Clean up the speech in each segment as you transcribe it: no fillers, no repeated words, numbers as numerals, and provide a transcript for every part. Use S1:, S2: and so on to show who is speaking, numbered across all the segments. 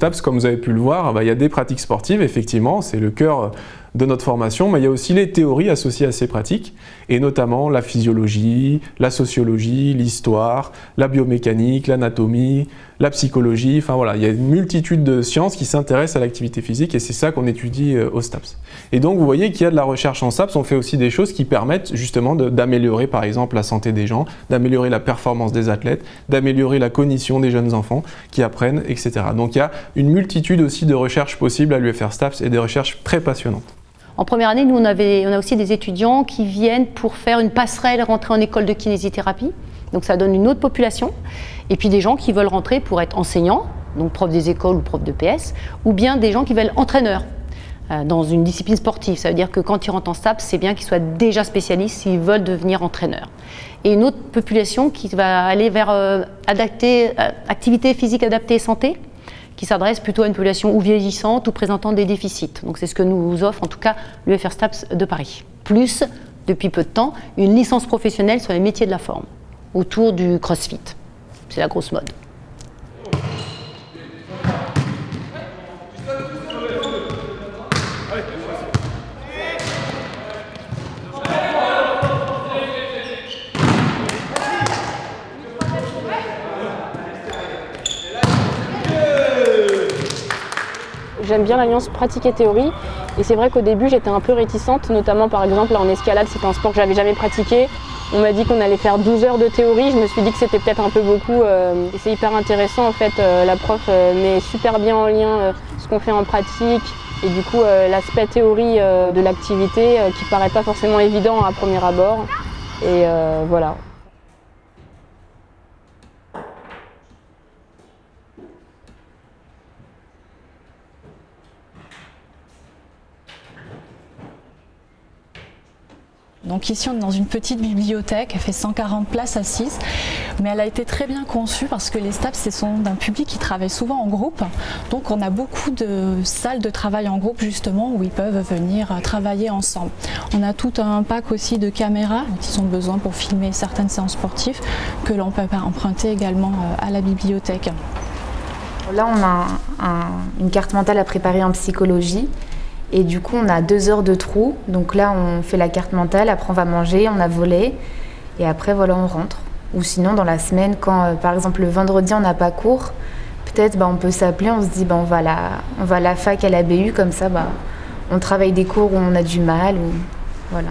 S1: STAPS, comme vous avez pu le voir, il y a des pratiques sportives, effectivement, c'est le cœur de notre formation, mais il y a aussi les théories associées à ces pratiques, et notamment la physiologie, la sociologie, l'histoire, la biomécanique, l'anatomie, la psychologie, enfin voilà, il y a une multitude de sciences qui s'intéressent à l'activité physique et c'est ça qu'on étudie au STAPS. Et donc vous voyez qu'il y a de la recherche en STAPS, on fait aussi des choses qui permettent justement d'améliorer par exemple la santé des gens, d'améliorer la performance des athlètes, d'améliorer la cognition des jeunes enfants qui apprennent, etc. Donc il y a une multitude aussi de recherches possibles à l'UFR STAPS et des recherches très passionnantes.
S2: En première année, nous, on a aussi des étudiants qui viennent pour faire une passerelle, rentrer en école de kinésithérapie. Donc ça donne une autre population. Et puis des gens qui veulent rentrer pour être enseignants, donc prof des écoles ou prof de PS, ou bien des gens qui veulent entraîneurs dans une discipline sportive. Ça veut dire que quand ils rentrent en STAPS, c'est bien qu'ils soient déjà spécialistes s'ils veulent devenir entraîneurs. Et une autre population qui va aller vers activité physique adaptée et santé, qui s'adresse plutôt à une population ou vieillissante ou présentant des déficits. Donc c'est ce que nous offre en tout cas l'UFR STAPS de Paris. Plus, depuis peu de temps, une licence professionnelle sur les métiers de la forme, autour du CrossFit. C'est la grosse mode.
S3: J'aime bien l'alliance pratique et théorie et c'est vrai qu'au début j'étais un peu réticente, notamment par exemple là, en escalade, c'était un sport que j'avais jamais pratiqué. On m'a dit qu'on allait faire 12 heures de théorie, je me suis dit que c'était peut-être un peu beaucoup et c'est hyper intéressant en fait, la prof met super bien en lien ce qu'on fait en pratique et du coup l'aspect théorie de l'activité qui paraît pas forcément évident à premier abord et voilà.
S4: Donc ici on est dans une petite bibliothèque, elle fait 140 places assises, mais elle a été très bien conçue parce que les STAPS sont d'un public qui travaille souvent en groupe, donc on a beaucoup de salles de travail en groupe justement où ils peuvent venir travailler ensemble. On a tout un pack aussi de caméras dont ils ont besoin pour filmer certaines séances sportives que l'on peut emprunter également à la bibliothèque.
S5: Là on a une carte mentale à préparer en psychologie. Et du coup, on a 2 heures de trou. Donc là, on fait la carte mentale, après on va manger, on a volé. Et après, voilà, on rentre. Ou sinon, dans la semaine, quand par exemple le vendredi, on n'a pas cours, peut-être on peut s'appeler, on se dit on va à la fac à la BU, comme ça, on travaille des cours où on a du mal. Ou, voilà.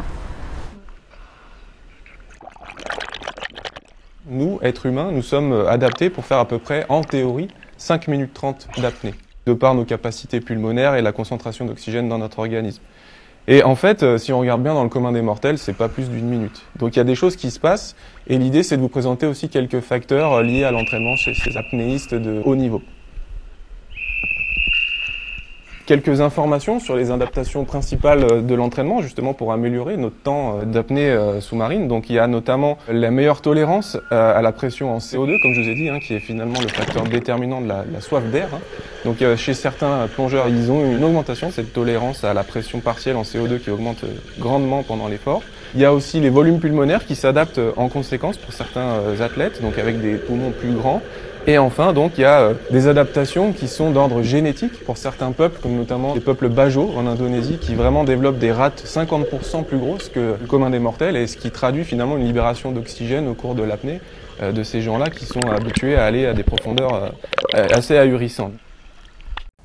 S1: Nous, êtres humains, nous sommes adaptés pour faire à peu près, en théorie, 5 minutes 30 d'apnée, de par nos capacités pulmonaires et la concentration d'oxygène dans notre organisme. Et en fait, si on regarde bien dans le commun des mortels, c'est pas plus d'1 minute. Donc il y a des choses qui se passent, et l'idée c'est de vous présenter aussi quelques facteurs liés à l'entraînement chez ces apnéistes de haut niveau. Quelques informations sur les adaptations principales de l'entraînement, justement pour améliorer notre temps d'apnée sous-marine. Donc il y a notamment la meilleure tolérance à la pression en CO2, comme je vous ai dit, qui est finalement le facteur déterminant de la soif d'air. Donc chez certains plongeurs, ils ont une augmentation de cette tolérance à la pression partielle en CO2 qui augmente grandement pendant l'effort. Il y a aussi les volumes pulmonaires qui s'adaptent en conséquence pour certains athlètes, donc avec des poumons plus grands. Et enfin, donc, il y a des adaptations qui sont d'ordre génétique pour certains peuples, comme notamment les peuples Bajo en Indonésie, qui vraiment développent des rates 50% plus grosses que le commun des mortels, et ce qui traduit finalement une libération d'oxygène au cours de l'apnée de ces gens-là qui sont habitués à aller à des profondeurs assez ahurissantes.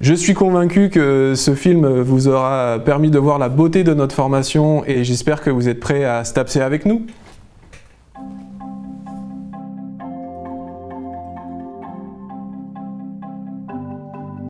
S1: Je suis convaincu que ce film vous aura permis de voir la beauté de notre formation et j'espère que vous êtes prêts à STAPSer avec nous.